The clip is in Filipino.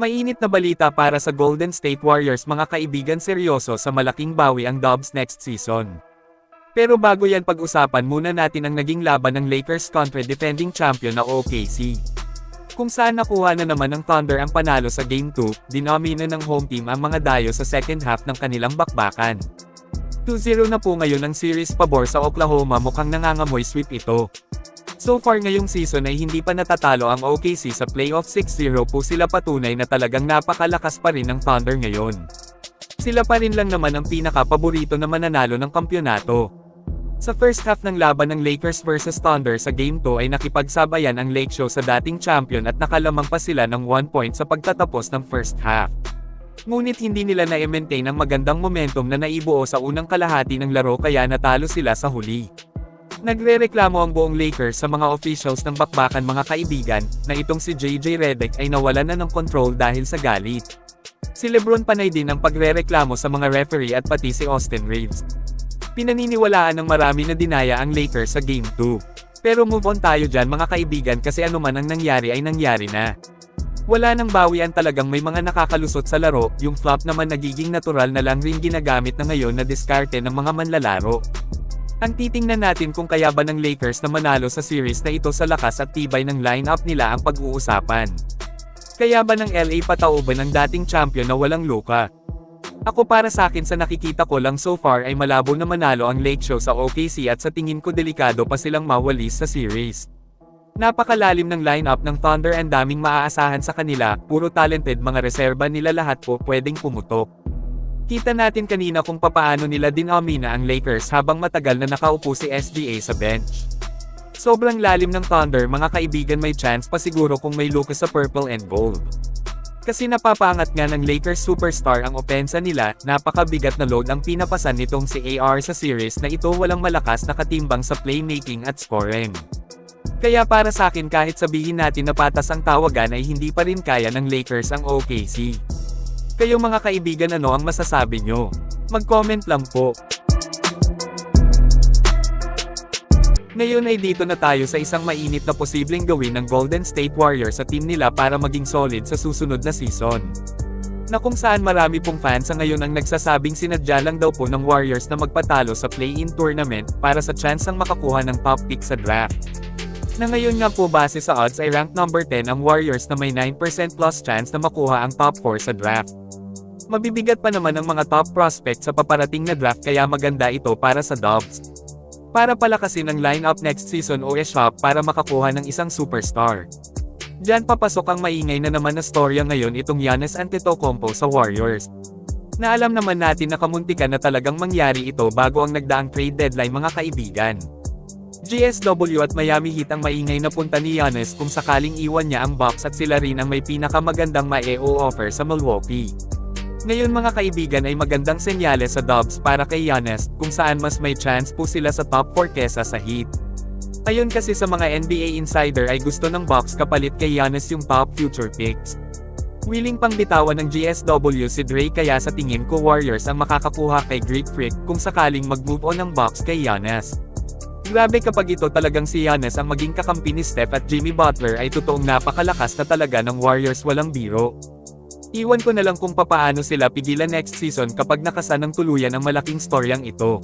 Mainit na balita para sa Golden State Warriors mga kaibigan, seryoso sa malaking bawi ang Dubs next season. Pero bago yan pag-usapan muna natin ang naging laban ng Lakers kontra defending champion na OKC. Kung saan nakuha na naman ng Thunder ang panalo sa Game 2, dinomina ng home team ang mga Dayo sa second half ng kanilang bakbakan. 2-0 na po ngayon ang series pabor sa Oklahoma, mukhang nangangamoy sweep ito. So far ngayong season ay hindi pa natatalo ang OKC sa playoff. 6-0 po sila, patunay na talagang napakalakas pa rin ng Thunder ngayon. Sila pa rin lang naman ang pinaka-paborito na mananalo ng kampyonato. Sa first half ng laban ng Lakers vs Thunder sa Game 2 ay nakipagsabayan ang Lake Show sa dating champion at nakalamang pa sila ng 1 point sa pagtatapos ng first half. Ngunit hindi nila na-maintain ang magandang momentum na naibuo sa unang kalahati ng laro, kaya natalo sila sa huli. Nagrereklamo ang buong Lakers sa mga officials ng bakbakan mga kaibigan, na itong si JJ Redick ay nawalan na ng control dahil sa galit. Si LeBron panay din ang pagrereklamo sa mga referee at pati si Austin Reeves. Pinaniniwalaan ng marami na dinaya ang Lakers sa Game 2. Pero move on tayo dyan mga kaibigan, kasi anuman ang nangyari ay nangyari na. Wala nang bawian, talagang may mga nakakalusot sa laro, yung flop naman nagiging natural na lang rin ginagamit na ngayon na diskarte ng mga manlalaro. Ang titingnan natin kung kaya ba ng Lakers na manalo sa series na ito sa lakas at tibay ng lineup nila ang pag-uusapan. Kaya ba ng LA patauban ng dating champion na walang Luka? Ako, para sa akin, sa nakikita ko lang so far ay malabo na manalo ang Lake Show sa OKC at sa tingin ko delikado pa silang mawalis sa series. Napakalalim ng lineup ng Thunder, ang daming maaasahan sa kanila, puro talented mga reserba nila, lahat po pwedeng pumutok. Kita natin kanina kung papaano nila dinomina ang Lakers habang matagal na nakaupo si SGA sa bench. Sobrang lalim ng Thunder mga kaibigan, may chance pa siguro kung may Luka sa purple and gold. Kasi napapaangat nga ng Lakers superstar ang opensa nila, napakabigat na load ang pinapasan nitong si AR sa series na ito, walang malakas na katimbang sa playmaking at scoring. Kaya para sa akin, kahit sabihin natin na patas ang tawagan, ay hindi pa rin kaya ng Lakers ang OKC. Kayo mga kaibigan, ano ang masasabi nyo? Mag-comment lang po. Ngayon ay dito na tayo sa isang mainit na posibleng gawin ng Golden State Warriors sa team nila para maging solid sa susunod na season. Na kung saan marami pong fans sa ngayon ang nagsasabing sinadya lang daw po ng Warriors na magpatalo sa play-in tournament para sa tsansang makakuha ng top pick sa draft. Na ngayon nga po, base sa odds ay rank number 10 ang Warriors na may 9% plus chance na makuha ang top 4 sa draft. Mabibigat pa naman ang mga top prospects sa paparating na draft, kaya maganda ito para sa Dubs. Para palakasin ang lineup next season o e-shop para makakuha ng isang superstar. Diyan papasok ang maingay na naman na storya ngayon, itong Giannis Antetokounmpo sa Warriors. Na alam naman natin na kamuntikan na talagang mangyari ito bago ang nagdaang trade deadline mga kaibigan. GSW at Miami Heat ang maingay na punta ni Giannis kung sakaling iwan niya ang Bucks, at sila rin ang may pinakamagandang mae-o-offer sa Milwaukee. Ngayon mga kaibigan ay magandang senyales sa Dubs para kay Giannis, kung saan mas may chance po sila sa top 4 kesa sa Heat. Ayon kasi sa mga NBA insider ay gusto ng Bucks kapalit kay Giannis yung top future picks. Willing pang bitawan ng GSW si Dre, kaya sa tingin ko Warriors ang makakakuha kay Greek Freak kung sakaling mag-move on ng Bucks kay Giannis. Grabe kapag ito talagang si Giannis ang maging kakampi ni Steph at Jimmy Butler, ay totoong napakalakas na talaga ng Warriors, walang biro. Iwan ko na lang kung papaano sila pigilan next season kapag nakasan ng tuluyan ang malaking storyang ito.